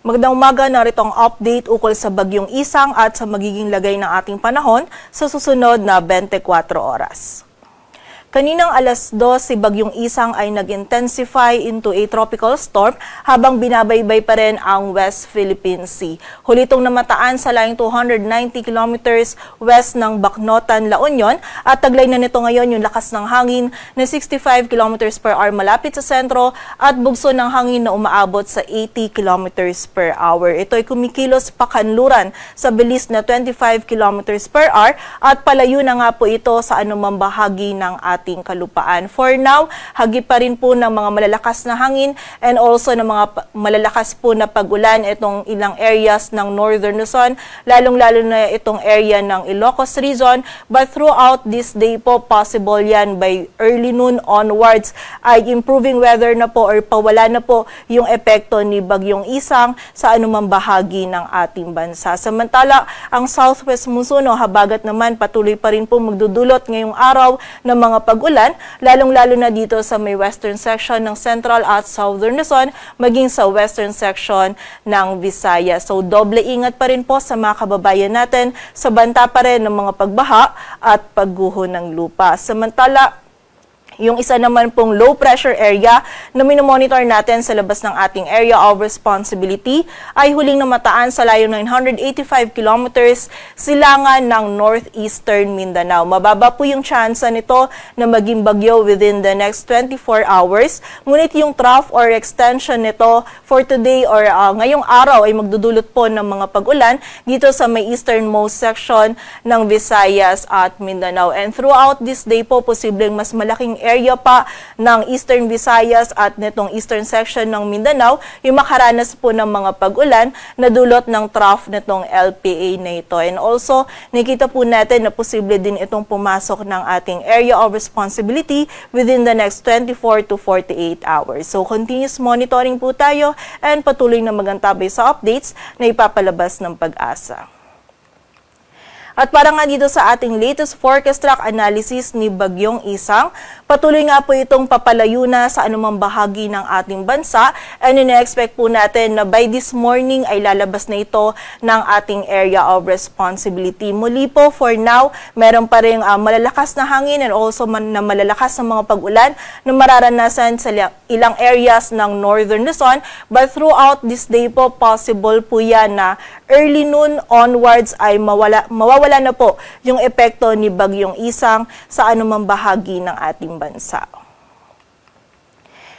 Magandang umaga, narito ang update ukol sa Bagyong Isang at sa magiging lagay ng ating panahon sa susunod na 24 oras. Kaninang alas 2, si Bagyong Isang ay nag-intensify into a tropical storm habang binabaybay pa rin ang West Philippine Sea. Huli itong namataan sa layong 290 kilometers west ng Bacnotan, La Union at taglay na nito ngayon yung lakas ng hangin na 65 kilometers per hour malapit sa sentro at bugso ng hangin na umaabot sa 80 kilometers per hour. Ito ay kumikilos pakanluran sa bilis na 25 kilometers per hour at palayo na nga po ito sa anumang bahagi ng ating kalupaan. For now, hagi pa rin po ng mga malalakas na hangin and also ng mga malalakas po na pag-ulan itong ilang areas ng Northern Luzon, lalong-lalo na itong area ng Ilocos region. But throughout this day po, possible yan by early noon onwards ay improving weather na po or pawala na po yung epekto ni Bagyong Isang sa anumang bahagi ng ating bansa. Samantala, ang southwest monsoon o habagat naman patuloy pa rin po magdudulot ngayong araw ng mga pag-ulan, lalong-lalo na dito sa may western section ng Central at Southern Luzon, maging sa western section ng Visayas. So, doble ingat pa rin po sa mga kababayan natin sa banta pa rin ng mga pagbaha at pagguho ng lupa. Samantala, yung isa naman pong low pressure area na minomonitor natin sa labas ng ating area of responsibility ay huling namataan sa layo 985 kilometers silangan ng northeastern Mindanao. Mababa po yung tsansa nito na maging bagyo within the next 24 hours. Ngunit yung trough or extension nito for today or ngayong araw ay magdudulot po ng mga pag-ulan dito sa may easternmost section ng Visayas at Mindanao. And throughout this day po, posibleng mas malaking area pa ng Eastern Visayas at netong eastern section ng Mindanao yung makaranas po ng mga pag-ulan na dulot ng trough netong LPA na ito. And also, nakita po natin na posible din itong pumasok ng ating area of responsibility within the next 24 to 48 hours. So, continuous monitoring po tayo and patuloy na magantabay sa updates na ipapalabas ng Pag-asa. At para nga dito sa ating latest forecast track analysis ni Bagyong Isang, patuloy nga po itong papalayo na sa anumang bahagi ng ating bansa and ina-expect po natin na by this morning ay lalabas na ito ng ating area of responsibility. Muli po, for now, meron pa rin malalakas na hangin and also na malalakas na mga pag-ulan na mararanasan sa ilang areas ng Northern Luzon. But throughout this day po, possible po yan na early noon onwards ay mawawala na po yung epekto ni Bagyong Isang sa anumang bahagi ng ating bansa.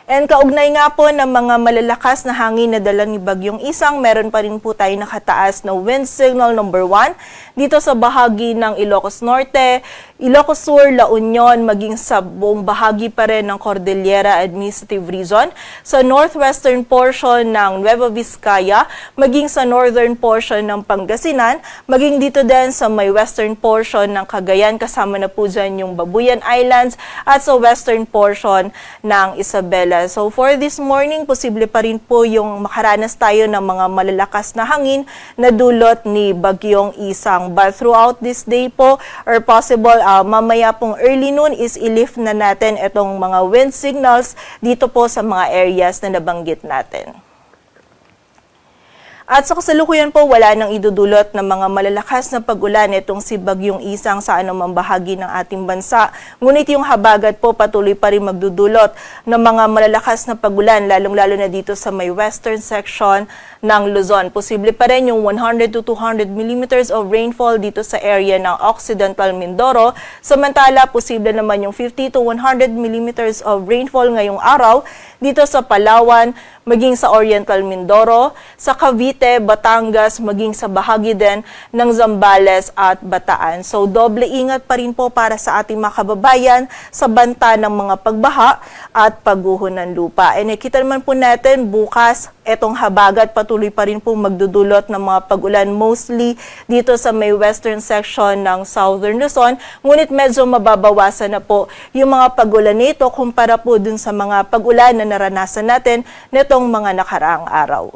And kaugnay nga po ng mga malalakas na hangin na dala ni Bagyong Isang, meron pa rin po tayo nakataas na wind signal number 1 dito sa bahagi ng Ilocos Norte, Ilocos Sur, La Union, maging sa buong bahagi pa rin ng Cordillera Administrative Region, sa northwestern portion ng Nueva Vizcaya, maging sa northern portion ng Pangasinan, maging dito din sa may western portion ng Cagayan, kasama na po dyan yung Babuyan Islands, at sa western portion ng Isabela. So for this morning, posible pa rin po yung makaranas tayo ng mga malalakas na hangin na dulot ni Bagyong Isang. But throughout this day po, or possible mamaya pong early noon is i-lift na natin itong mga wind signals dito po sa mga areas na nabanggit natin. At sa kasalukuyan po, wala nang idudulot ng mga malalakas na pag-ulan itong si Bagyong Isang sa anumang bahagi ng ating bansa. Ngunit yung habagat po patuloy pa rin magdudulot ng mga malalakas na pag-ulan, lalong-lalo na dito sa may western section ng Luzon. Posible pa rin yung 100 to 200 millimeters of rainfall dito sa area ng Occidental Mindoro. Samantala, posible naman yung 50 to 100 millimeters of rainfall ngayong araw dito sa Palawan, maging sa Oriental Mindoro, sa Cavite, Batangas, maging sa bahagi din ng Zambales at Bataan. So, doble ingat pa rin po para sa ating mga kababayan sa banta ng mga pagbaha at pagguho ng lupa. E nakita naman po natin bukas, etong habagat patuloy pa rin po magdudulot ng mga pag-ulan mostly dito sa may western section ng Southern Luzon. Ngunit medyo mababawasan na po yung mga pag-ulan nito kumpara po dun sa mga pag-ulan na naranasan natin nitong mga nakaraang araw.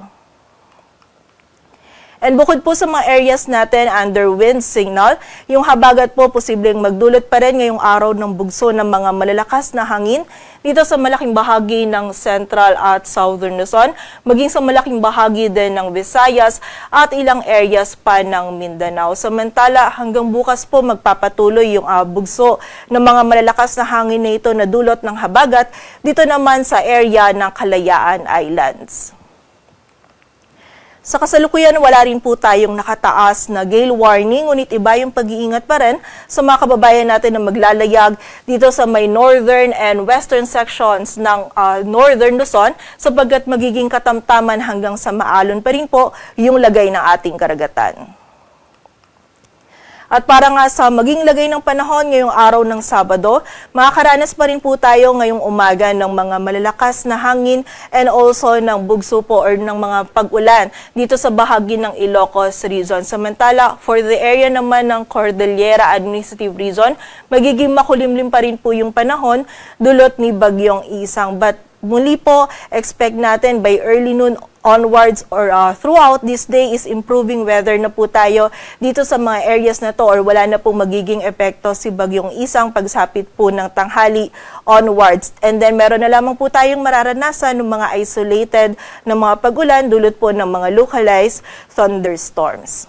And bukod po sa mga areas natin under wind signal, yung habagat po posibleng magdulot pa rin ngayong araw ng bugso ng mga malalakas na hangin dito sa malaking bahagi ng Central at Southern Luzon, maging sa malaking bahagi din ng Visayas at ilang areas pa ng Mindanao. Samantala, hanggang bukas po magpapatuloy yung bugso ng mga malalakas na hangin na ito na dulot ng habagat dito naman sa area ng Kalayaan Islands. Sa kasalukuyan, wala rin po tayong nakataas na gale warning, ngunit iba yung pag-iingat pa rin sa mga kababayan natin na maglalayag dito sa may northern and western sections ng northern Luzon sapagkat magiging katamtaman hanggang sa maalon pa rin po yung lagay ng ating karagatan. At para nga sa maging lagay ng panahon ngayong araw ng Sabado, makakaranas pa rin po tayo ngayong umaga ng mga malalakas na hangin and also ng bugso po or ng mga pag-ulan dito sa bahagi ng Ilocos Region. Samantala, for the area naman ng Cordillera Administrative Region, magiging makulimlim pa rin po yung panahon dulot ni Bagyong Isang. But muli po, expect natin by early noon onwards or throughout this day is improving weather na po tayo dito sa mga areas na to or wala na po magiging epekto si Bagyong Isang pagsapit po ng tanghali onwards. And then meron na lamang po tayong mararanasan ng mga isolated na mga pag-ulan dulot po ng mga localized thunderstorms.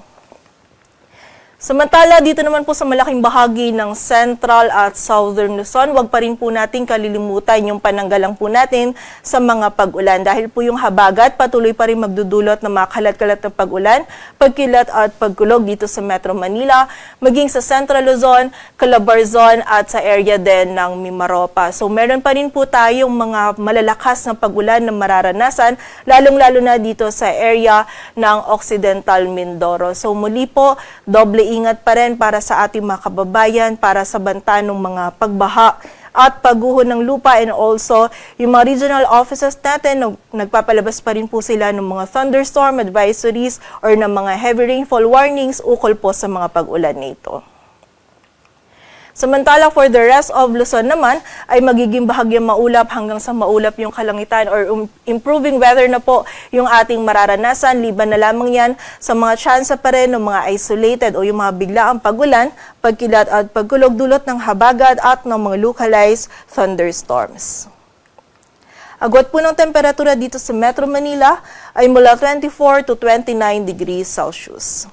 Samantala, dito naman po sa malaking bahagi ng Central at Southern Luzon, wag pa rin po natin kalilimutan yung pananggalang po natin sa mga pag-ulan. Dahil po yung habagat, patuloy pa rin magdudulot ng mga kalat-kalat na pag-ulan, pagkilat at pagkulog dito sa Metro Manila, maging sa Central Luzon, Calabarzon at sa area din ng Mimaropa. So meron pa rin po tayong mga malalakas na pag-ulan na mararanasan, lalong-lalo na dito sa area ng Occidental Mindoro. So muli po, doble ingat pa rin para sa ating mga kababayan, para sa banta ng mga pagbaha at pagguho ng lupa, and also yung mga regional offices natin, nagpapalabas pa rin po sila ng mga thunderstorm advisories or ng mga heavy rainfall warnings ukol po sa mga pag-ulan nito. Samantala, for the rest of Luzon naman, ay magiging bahagyang maulap hanggang sa maulap yung kalangitan or improving weather na po yung ating mararanasan. Liban na lamang yan sa mga tsansa pa rin ng mga isolated o yung mga biglaang pag-ulan, pagkilat at pagkulog dulot ng habagat at ng mga localized thunderstorms. Agwat po ng temperatura dito sa Metro Manila ay mula 24 to 29 degrees Celsius.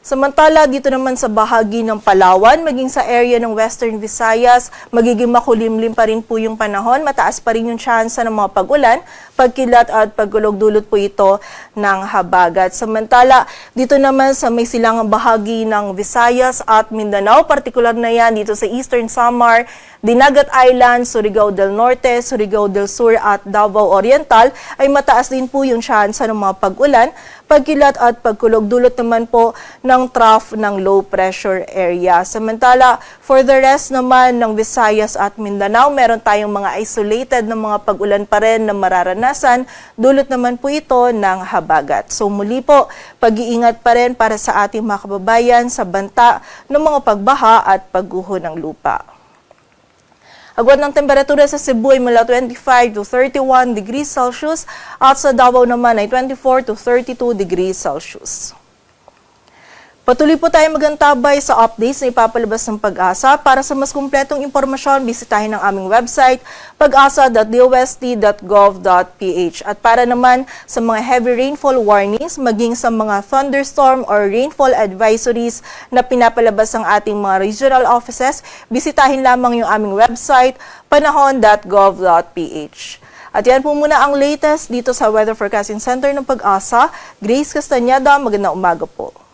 Samantala, dito naman sa bahagi ng Palawan, maging sa area ng Western Visayas, magiging makulimlim pa rin po yung panahon. Mataas pa rin yung tsansa ng mga pag-ulan, pagkilat at pagkulog dulot po ito ng habagat. Samantala, dito naman sa may silangang bahagi ng Visayas at Mindanao, partikular na yan dito sa Eastern Samar, Dinagat Island, Surigao del Norte, Surigao del Sur at Davao Oriental, ay mataas din po yung tsansa ng mga pag-ulan, pagkilat at pagkulog dulot naman po ng trough ng low pressure area. Samantala, for the rest naman ng Visayas at Mindanao, meron tayong mga isolated na mga pag-ulan pa rin na mararanasan, dulot naman po ito ng habagat. So muli po, pag-iingat pa rin para sa ating mga kababayan sa banta ng mga pagbaha at pagguho ng lupa. Agwat ng temperatura sa Cebu ay mula 25 to 31 degrees Celsius at sa Davao naman ay 24 to 32 degrees Celsius. Patuloy po tayo magantabay sa updates na ipapalabas ng Pag-asa. Para sa mas kumpletong impormasyon, bisitahin ang aming website, pag-asa.dost.gov.ph. At para naman sa mga heavy rainfall warnings, maging sa mga thunderstorm or rainfall advisories na pinapalabas ng ating mga regional offices, bisitahin lamang yung aming website, panahon.gov.ph. At yan po muna ang latest dito sa Weather Forecasting Center ng Pag-asa. Grace Castañeda, magandang umaga po.